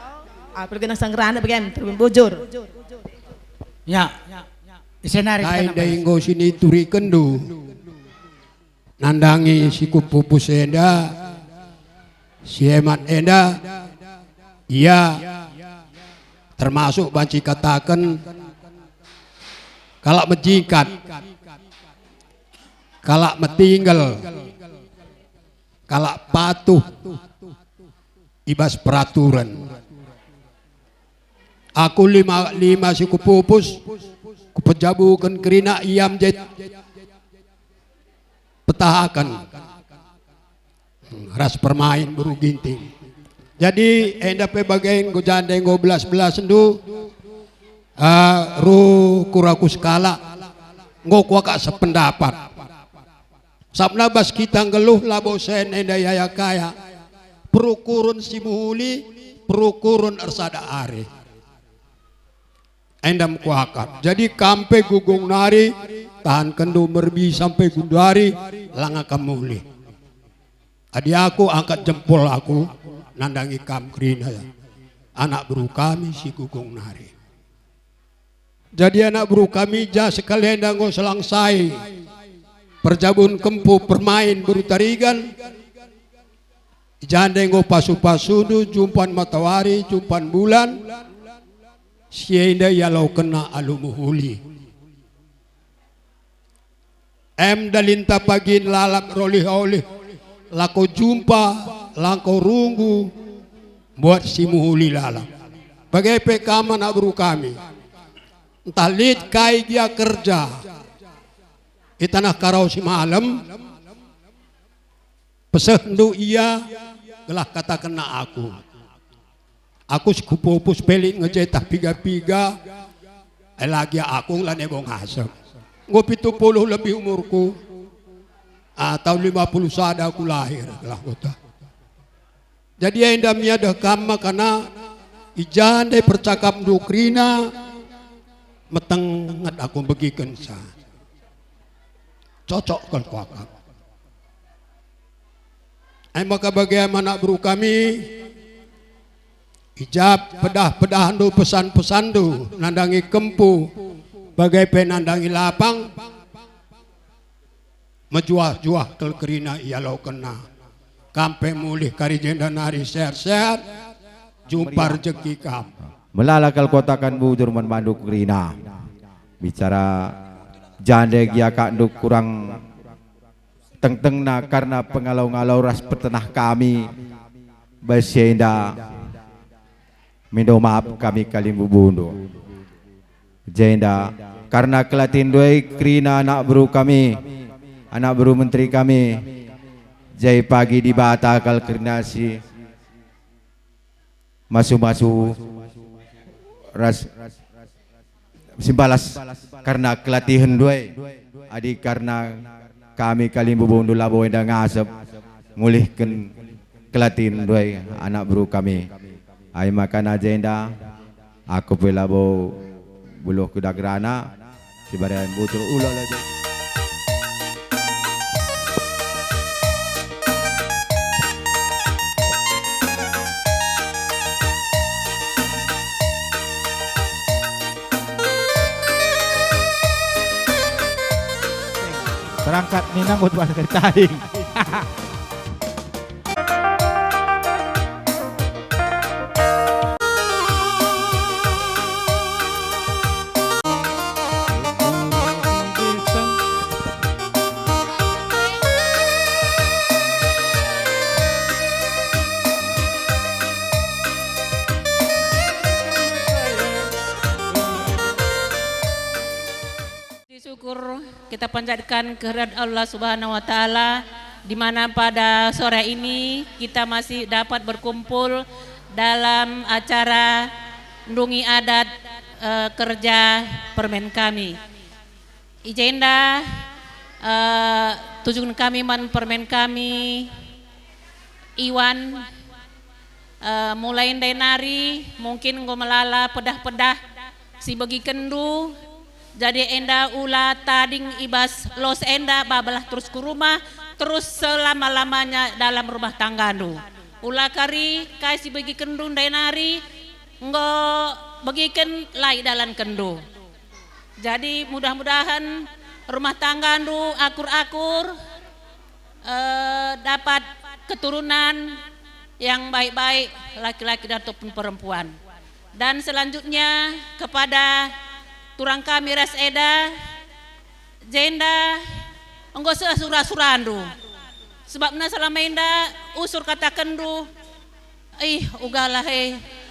pergi nang sanggrana bagian terbun bujur ya isenari lain dari nggo sini turi kendu nandangi si kupupus enda si hemat enda iya termasuk banci katakan kalau menjikat kalau metinggal kalau patuh ibas peraturan aku lima si kupupus kupejabukan kerina iam jait petahakan ras permain buru ginting. Jadi endape bagain go jande go belas ndu ru kuraku skala ngo kuaka sependapat sabna bas kita ngeluh labo sen enda yaya kaya perukurun simuhuli perukurun ersada are endam kuakat jadi kampe gugung nari tahan kendu merbi sampai gundari langa kamuli adi aku angkat jempol aku nandangi kam krina ya. Anak buru kami si gugung nari. Jadi anak buru kami ja sekalian dango selangsai perjabun kempu permain buru tarigan jandengo pasu-pasudu jumpan matahari jumpan bulan sienda yalau kena alumuhuli dalinta pagin lalak rolih oleh lako jumpa langkau runggu buat si muhuli lalang bagai pekaman abru kami entah lid kai dia kerja itanah karau si malam pesendu iya gelah kata kena aku sekupupus pelik ngejetah piga-piga lagi aku lah nebong asap ngopi 70 lebih umurku atau 50 sada aku lahir gelah kota. Jadi endamnya dah kama karena ijande percakap dukrina meteng ngat aku begiken sa cocok kan kuakap. Maka bagaimana buru kami ijab pedah do pesan do nandangi kempu bagai penandangi lapang mejuah-juah kelkerina ialau kena kampe mulih kari jenda nari sehat-sehat jumpa rezeki kam melalakal kotakan bujur manduk rina bicara jande gia kanduk kurang teng-tengna karena pengalau-ngalau ras petenah kami basyenda mindo maaf kami kalimbu bundu jenda karena kelatin doi krina anak buru kami anak buru menteri kami jai pagi dibatakal kerinasi masu-masu ras simbalas karena kelatihan dua adik karena kami kalimbu bundu labo enda ngasep mulihkan kelatihan dua anak buru kami ay makan agenda aku pelabo buluh kudagrana sibarian butur ulah lagi. Berangkat minang buat bahasa taing. Syukur kita panjatkan kehadirat Allah Subhanahu wa taala di mana pada sore ini kita masih dapat berkumpul dalam acara ndungi adat kerja permen kami. Ijenda tujuan kami man permen kami Iwan mulai dari nari mungkin gue melala pedah-pedah si bagi kendu jadi enda ula tading ibas los enda babalah terus ke rumah terus selama-lamanya dalam rumah tangga nu ula kari kai si bagi kendu dari nari ngo bagikan lai dalam kendu jadi mudah-mudahan rumah tangga nu akur-akur dapat keturunan yang baik-baik laki-laki ataupun perempuan. Dan selanjutnya kepada turang kami res eda jenda enggo surah-surandu sebabna selama inda usur kata kendu ugalah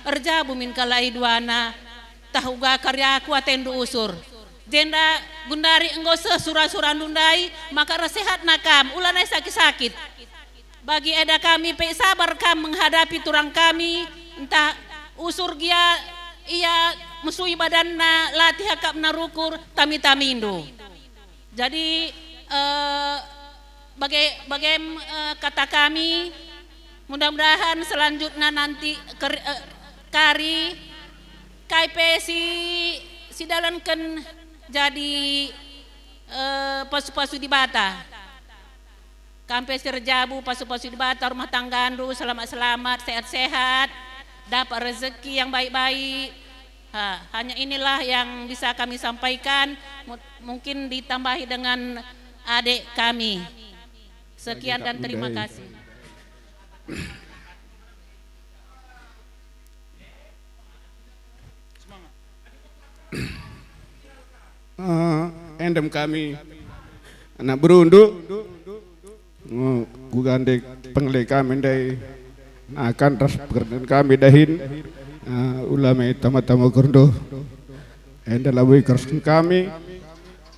erja bumin kalai duana tah uga karya aku atendu usur jenda gundari enggo surah-surandu ndai maka resehat nakam ulanai sakit-sakit bagi eda kami pe sabar kam menghadapi turang kami entah usur gia ia musui badanna latih akap narukur tami-tamindo jadi kata kami mudah-mudahan selanjutnya nanti kari KP si dalankan jadi pasu-pasu di bata kampe serjabu pasu-pasu di bata rumah tanggandu selamat-selamat sehat-sehat dapat rezeki yang baik-baik. Hanya inilah yang bisa kami sampaikan mungkin ditambahi dengan adik kami. Sekian dan terima kasih. Endem kami anak berundu gugandek penglek kami dari akan ras pekerjaan kami dahin ulama tama-tama kerdo endem labui kersun kami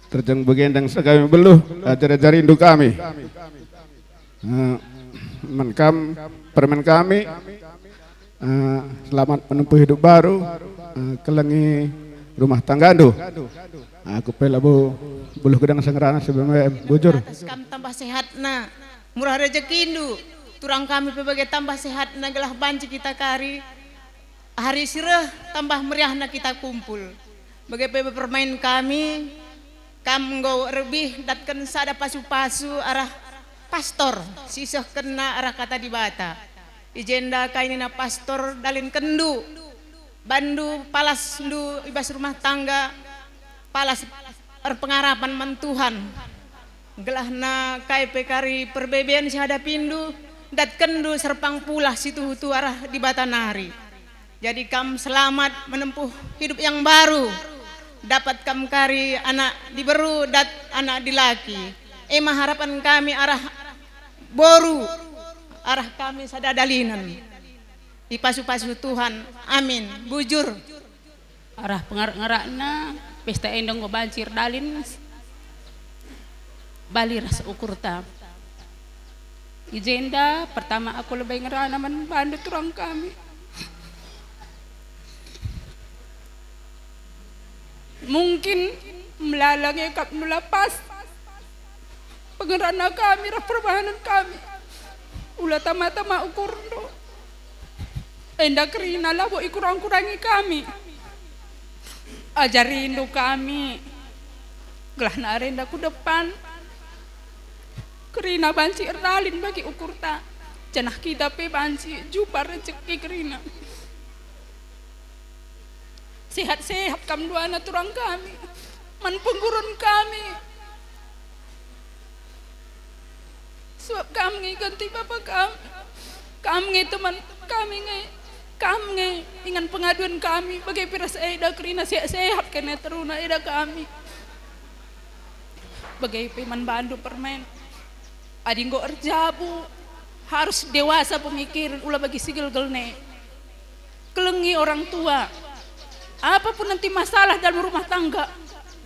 terjang begendang sekami beluh ajar-ajar induk kami menkam permen kami selamat menempuh hidup baru kelangi rumah tanggandu aku pelabu buluh gedang sengerana sebelumnya bujur kam tambah sehat na murah rezeki indu turang kami sebagai tambah sehat na gelah banci kita kari hari sirah tambah meriah na kita kumpul bagai permain kami kam go lebih datkan sada pasu-pasu arah pastor sisah kena arah kata di bata ijenda kainina pastor dalin kendu bandu palas ndu ibas rumah tangga palas pengarapan mantuhan gelahna KP kari perbebean si hadapindu dat kendu serpang pula situ hutu arah di Batanari jadi kam selamat menempuh hidup yang baru dapat kam kari anak diberu dat anak dilaki emah harapan kami arah boru arah kami sadadalinan di pasu-pasu Tuhan amin bujur arah pengarak-ngarakna pesta endong go banjir dalin bali ras ukurta ijenda pertama aku lebih ngerana man bandu turang kami mungkin melalangnya kap nulapas pengerana kami rah perbahanan kami ulah tama-tama ukur do enda kerina lah bo ikurang-kurangi kami ajari indu kami gelah narenda ku depan kerina banci erdalin bagi ukur tak janah kita pe banci jumpa rezeki kerina sehat-sehat kam duana turang kami man penggurun kami sebab kami ganti bapak kami teman kami ingat pengaduan kami bagai piras eda kerina sehat kena teruna eda kami bagai peman bandu permen adinggo erjabu harus dewasa pemikiran ulah bagi sigil gelne kelengi orang tua apapun nanti masalah dalam rumah tangga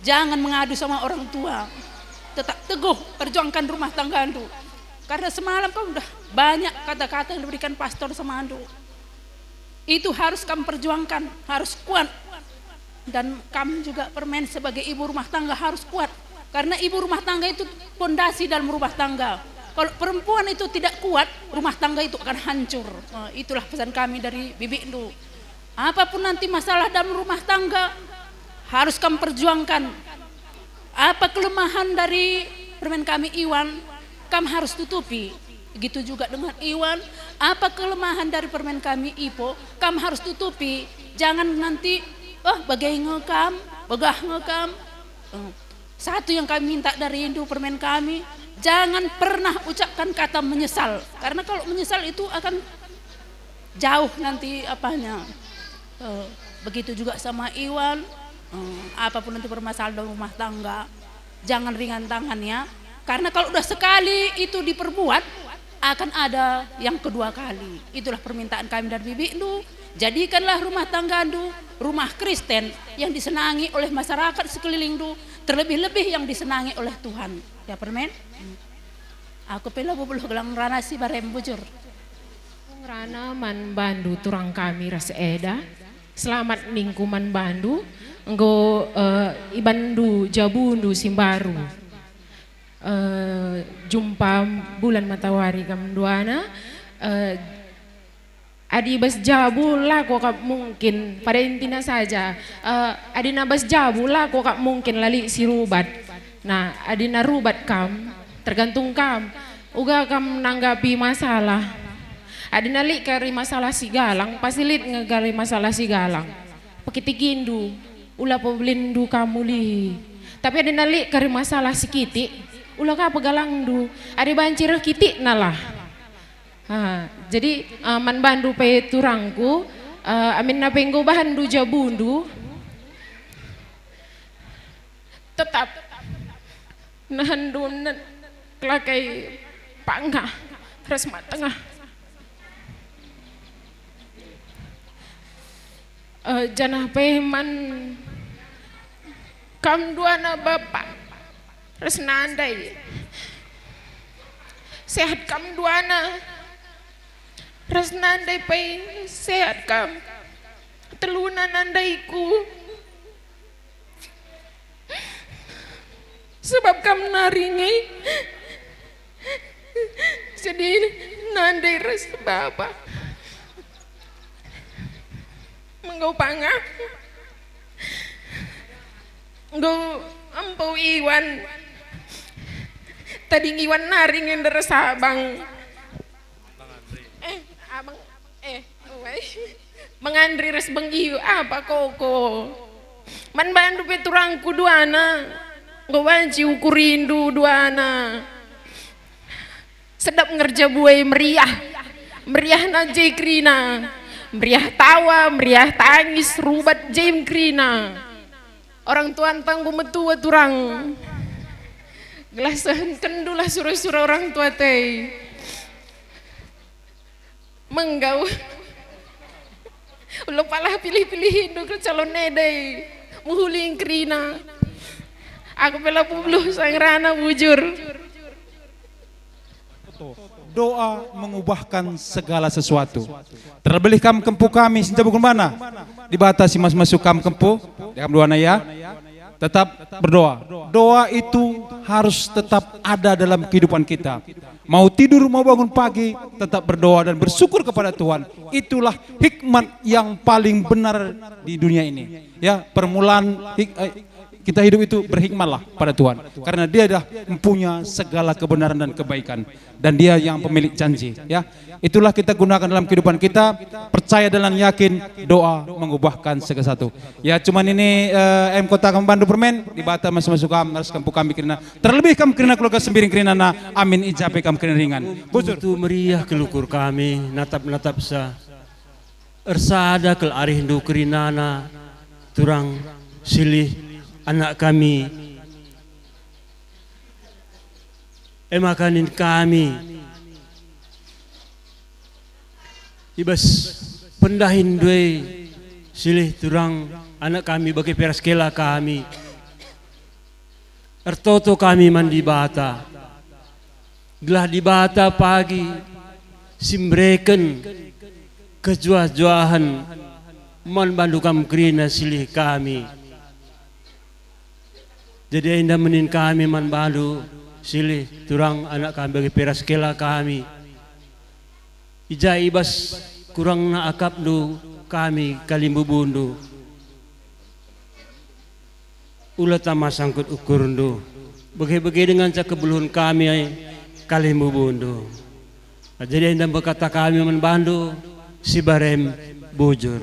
jangan mengadu sama orang tua tetap teguh perjuangkan rumah tangga andu karena semalam kau udah banyak kata-kata yang diberikan pastor sama andu itu harus kamu perjuangkan, harus kuat dan kamu juga permen sebagai ibu rumah tangga harus kuat Karena ibu rumah tangga itu pondasi dalam rumah tangga. Kalau perempuan itu tidak kuat, rumah tangga itu akan hancur. Itulah pesan kami dari Bibi Indu. Apapun nanti masalah dalam rumah tangga, harus kamu perjuangkan. Apa kelemahan dari permen kami Iwan, kamu harus tutupi. Begitu juga dengan Iwan, apa kelemahan dari permen kami Ipo, kamu harus tutupi. Jangan nanti, bagai ngekam, begah ngekam. Satu yang kami minta dari Indu permen kami, jangan pernah ucapkan kata menyesal. Karena kalau menyesal itu akan jauh nanti apanya. Begitu juga sama Iwan, apapun nanti permasalahan dalam rumah tangga, jangan ringan tangannya. Karena kalau udah sekali itu diperbuat, akan ada yang kedua kali. Itulah permintaan kami dari Bibi Indu. Jadikanlah rumah tangga Indu rumah Kristen yang disenangi oleh masyarakat sekeliling Indu, terlebih-lebih yang disenangi oleh Tuhan. Ya permen. Aku pela bubuluh gelang rana si barem bujur. Rana man bandu turang kami ras eda. Selamat ningkuman bandu. Enggo ibandu jabundu simbaru. Jumpa bulan matahari kam duana. Adi bas jabu lah kok mungkin pada intinya saja. Adi nabas jabu lah kok mungkin lali si rubat. Nah adi na rubat kam tergantung kam. Uga kam nanggapi masalah. Adi nali kari masalah si galang pasti lit ngegari masalah si galang. Pakitikindu ulah peblindu kamu lihi. Tapi adi nali kari masalah si kiti ulah ka pegalangdu. Adi bancir kiti nalah. Jadi man bandu pe turangku amin na penggo bahandu jabundu tetap nahandu klakai pangah ras matengah janah pe man kam duana bapak ras nandai sehat kam duana ras nandai pai sehat kam teluna nandaiku sebab kam naringi jadi nandai ras bapa menggau pangah ngau ampau Iwan tadi Iwan naringin dari sabang mengandri res bengiu apa koko man bandu peturangku duana gowanci ukurindu duana sedap ngerja buai meriah na jekrina meriah tawa meriah tangis rubat jem krina orang tuan tanggu metua turang gelasan kendulah surah-surah orang tua teh menggau ulo palah pilih-pilih hidup ke calon nedai muhuling krina aku pela puluh sang rana bujur. Doa mengubahkan segala sesuatu. Terlebih kam kempu kami sinca bukan mana dibatasi masuk kam kempu di kam duana ya. Tetap berdoa. Doa itu harus tetap ada dalam kehidupan kita. Mau tidur, mau bangun pagi, tetap berdoa dan bersyukur kepada Tuhan. Itulah hikmat yang paling benar di dunia ini. Ya, permulaan kita hidup itu berhikmatlah pada Tuhan. Karena Dia dah mempunyai segala kebenaran dan kebaikan. Dan Dia yang pemilik janji. Ya, itulah kita gunakan dalam kehidupan kita. Percaya dan yakin doa mengubahkan segala sesuatu. Ya, cuman ini M Kota Bandu Permen di Batam masuk kam harus kampu kami kirina. Terlebih kam kirina keluarga sembiring kirina na amin ijabe kam kirina ringan. Betul meriah kelukur kami natap sa ersada kel arih hindu kirinana turang silih anak kami makanin kami ibas pendahin due silih turang anak kami bagi peraskela kami ertoto kami mandi bata gelah di bata pagi simbreken kejuah-juahan man bandu kam krina silih kami Jadi indah menin kami man balu silih turang anak kami bagi peras kela kami. Ija ibas kurang na akap du kami kalimbu bundu. Ulat tama sangkut ukur du. Bagi-bagi dengan kebuluhan kami ay kalimbu bundu. Jadi indah berkata kami man bandu si barem bujur.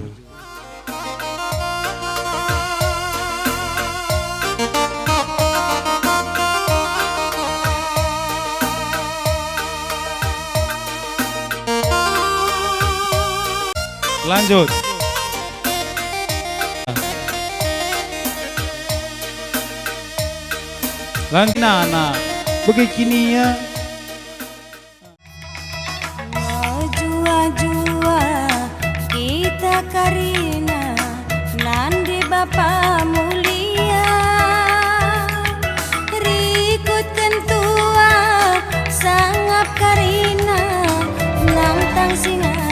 Lanjut. Lanjut Nana. Begini ya. Jua-jua kita karina nandi Bapa mulia rikut kentua sangap karina nang tang singa